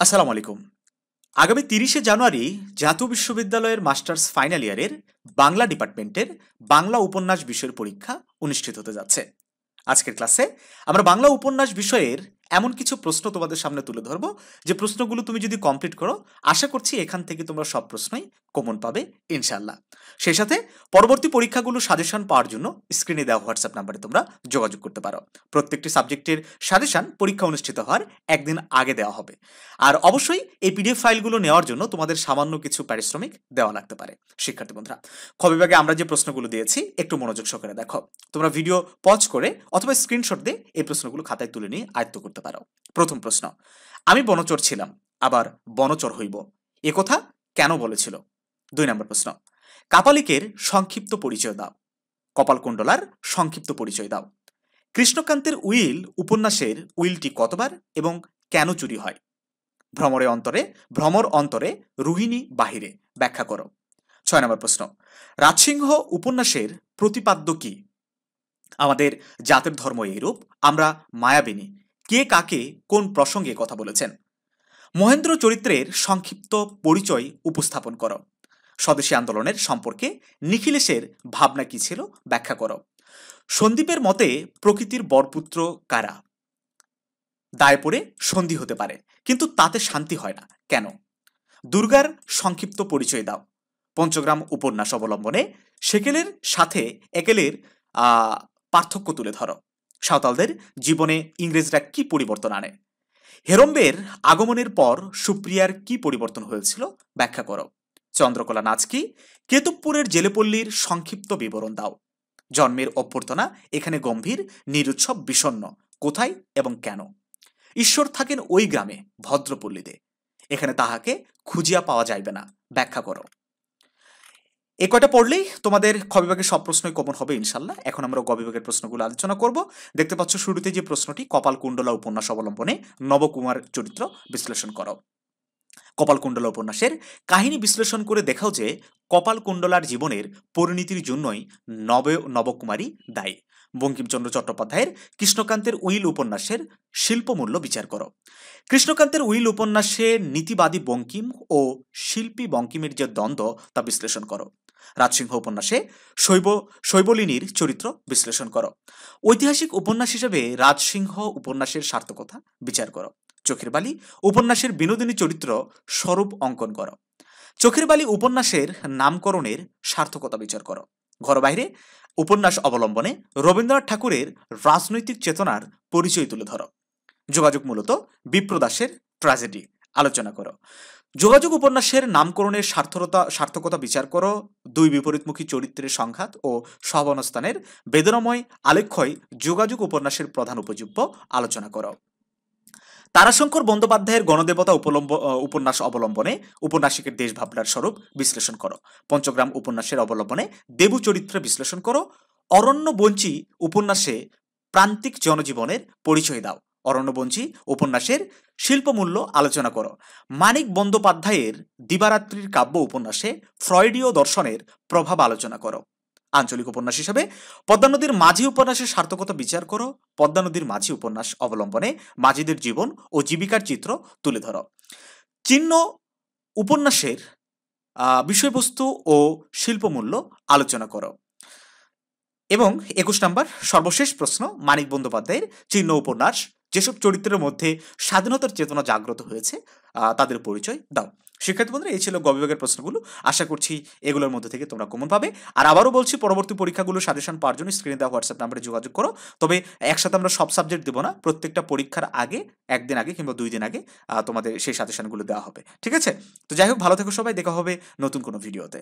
আসসালামু আলাইকুম। আগামী ৩০শে জানুয়ারি জাতীয় বিশ্ববিদ্যালয়ের মাস্টার্স ফাইনাল ইয়ারের বাংলা ডিপার্টমেন্টের বাংলা উপন্যাস বিষয়ের পরীক্ষা অনুষ্ঠিত হতে যাচ্ছে। আজকের ক্লাসে আমরা বাংলা উপন্যাস বিষয়ের এমন কিছু প্রশ্ন তোমাদের সামনে তুলে ধরবো যে প্রশ্নগুলো তুমি যদি কমপ্লিট করো, আশা করছি এখান থেকে তোমরা সব প্রশ্নই কমন পাবে ইনশাআল্লাহ। সেই সাথে পরবর্তী পরীক্ষাগুলো সাজেশন পাওয়ার জন্য স্ক্রিনে দেওয়া হোয়াটসঅ্যাপ নাম্বারে তোমরা যোগাযোগ করতে পারো। প্রত্যেকটি সাবজেক্টের সাজেশন পরীক্ষা অনুষ্ঠিত হওয়ার একদিন আগে দেওয়া হবে। আর অবশ্যই এই পিডিএফ ফাইলগুলো নেওয়ার জন্য তোমাদের সামান্য কিছু পারিশ্রমিক দেওয়া লাগতে পারে। শিক্ষার্থী বন্ধুরা, খ বিভাগে আমরা যে প্রশ্নগুলো দিয়েছি একটু মনোযোগ সহকারে দেখো। তোমরা ভিডিও পজ করে অথবা স্ক্রিনশট দিয়ে এই প্রশ্নগুলো খাতায় তুলে নিয়ে আয়ত্ত করতে পারো। প্রথম প্রশ্ন, আমি বনচর ছিলাম, আবার বনচর হইব, এ কথা কেন বলেছিল? ২ নম্বর প্রশ্ন, কাপালিকের সংক্ষিপ্ত পরিচয় দাও। কপালকুণ্ডলার সংক্ষিপ্ত পরিচয় দাও। কৃষ্ণকান্তের উইল উপন্যাসের উইলটি কতবার এবং কেন চুরি হয়? ভ্রমর অন্তরে রোহিণী বাহিরে, ব্যাখ্যা করো। ৬ নম্বর প্রশ্ন, রাজসিংহ উপন্যাসের প্রতিপাদ্য কি? আমাদের জাতের ধর্ম এইরূপ, আমরা মায়াবিনী, কে কাকে কোন প্রসঙ্গে কথা বলেছেন? মহেন্দ্র চরিত্রের সংক্ষিপ্ত পরিচয় উপস্থাপন করো। স্বদেশী আন্দোলনের সম্পর্কে নিখিলেশের ভাবনা কি ছিল, ব্যাখ্যা করো। সন্দীপের মতে প্রকৃতির বরপুত্র কারা? দায় পড়ে সন্ধি হতে পারে, কিন্তু তাতে শান্তি হয় না, কেন? দুর্গার সংক্ষিপ্ত পরিচয় দাও। পঞ্চগ্রাম উপন্যাস অবলম্বনে সেকেলের সাথে একেলের পার্থক্য তুলে ধরো। সাঁওতালদের জীবনে ইংরেজরা কি পরিবর্তন আনে? হেরম্বের আগমনের পর সুপ্রিয়ার কি পরিবর্তন হয়েছিল, ব্যাখ্যা করো। চন্দ্রকলা নাচ কি? কেতুবপুরের জেলেপল্লীর সংক্ষিপ্ত বিবরণ দাও। জন্মের অভ্যর্থনা এখানে গম্ভীর, নিরুৎসব বিষণ্ণ, কোথায় এবং কেন? ঈশ্বর থাকেন ওই গ্রামে ভদ্রপল্লীতে, এখানে তাহাকে খুঁজিয়া পাওয়া যাইবে না, ব্যাখ্যা করো। এ কয়টা পড়লেই তোমাদের খ বিভাগের সব প্রশ্নই কমন হবে ইনশাল্লাহ। এখন আমরা গ বিভাগের প্রশ্নগুলো আলোচনা করব। দেখতে পাচ্ছ শুরুতে যে প্রশ্নটি, কপালকুণ্ডলা উপন্যাস অবলম্বনে নবকুমার চরিত্র বিশ্লেষণ করো। কপালকুণ্ডলা উপন্যাসের কাহিনী বিশ্লেষণ করে দেখাও যে কপালকুণ্ডলার জীবনের পরিণতির জন্যই নবকুমারী দায়ী। বঙ্কিমচন্দ্র চট্টোপাধ্যায়ের কৃষ্ণকান্তের উইল উপন্যাসের শিল্পমূল্য বিচার করো। কৃষ্ণকান্তের উইল উপন্যাসে নীতিবাদী বঙ্কিম ও শিল্পী বঙ্কিমের যে দ্বন্দ্ব তা বিশ্লেষণ করো। রাজসিংহ উপন্যাসে শৈবলিনীর চরিত্র বিশ্লেষণ করো। ঐতিহাসিক উপন্যাস হিসেবে রাজসিংহ উপন্যাসের সার্থকতা বিচার করো। চোখের বালি উপন্যাসের বিনোদিনী চরিত্র স্বরূপ অঙ্কন করো। চোখের বালি উপন্যাসের নামকরণের সার্থকতা বিচার করো। ঘর বাইরে উপন্যাস অবলম্বনে রবীন্দ্রনাথ ঠাকুরের রাজনৈতিক চেতনার পরিচয় তুলে ধরো। যোগাযোগ মূলত বিপ্রদাসের ট্র্যাজেডি আলোচনা করো। যোগাযোগ উপন্যাসের নামকরণের সার্থকতা বিচার করো। দুই বিপরীতমুখী চরিত্রের সংঘাত ও সহাবস্থানের বেদনাময় আলেখ্যই যোগাযোগ উপন্যাসের প্রধান উপজীব্য, আলোচনা করো। তারাশঙ্কর বন্দ্যোপাধ্যায়ের গণদেবতা উপন্যাস অবলম্বনে উপন্যাসিকের দেশ ভাবনার স্বরূপ বিশ্লেষণ করো। পঞ্চগ্রাম উপন্যাসের অবলম্বনে দেবু চরিত্র বিশ্লেষণ করো। অরণ্যবঞ্চী উপন্যাসে প্রান্তিক জনজীবনের পরিচয় দাও। অরণ্যবঞ্চী উপন্যাসের শিল্পমূল্য আলোচনা করো। মানিক বন্দ্যোপাধ্যায়ের দিবারাত্রির কাব্য উপন্যাসে ফ্রয়েডীয় দর্শনের প্রভাব আলোচনা করো। আঞ্চলিক উপন্যাস হিসেবে পদ্মা নদীর মাঝি উপন্যাসের সার্থকতা বিচার করো। পদ্মা নদীর মাঝি উপন্যাস অবলম্বনে মাঝিদের জীবন ও জীবিকার চিত্র তুলে ধরো। চিহ্ন উপন্যাসের বিষয়বস্তু ও শিল্পমূল্য আলোচনা করো। এবং ২১ নম্বর সর্বশেষ প্রশ্ন, মানিক বন্দ্যোপাধ্যায়ের চিহ্ন উপন্যাস যেসব চরিত্রের মধ্যে স্বাধীনতার চেতনা জাগ্রত হয়েছে তাদের পরিচয় দাও। শিক্ষার্থী বন্ধুরা, এই ছিল গ বিভাগের প্রশ্নগুলো। আশা করছি এগুলোর মধ্যে থেকে তোমরা কমন পাবে। আর আবারও বলছি, পরবর্তী পরীক্ষাগুলো সাজেশন পাওয়ার জন্য স্ক্রিনে দেওয়া হোয়াটসঅ্যাপ নাম্বারে যোগাযোগ করো। তবে একসাথে আমরা সব সাবজেক্ট দেবো না, প্রত্যেকটা পরীক্ষার আগে, একদিন আগে কিংবা 2 দিন আগে তোমাদের সেই সাজেশনগুলো দেওয়া হবে। ঠিক আছে? তো যাই হোক, ভালো থেকো সবাই, দেখা হবে নতুন কোনো ভিডিওতে।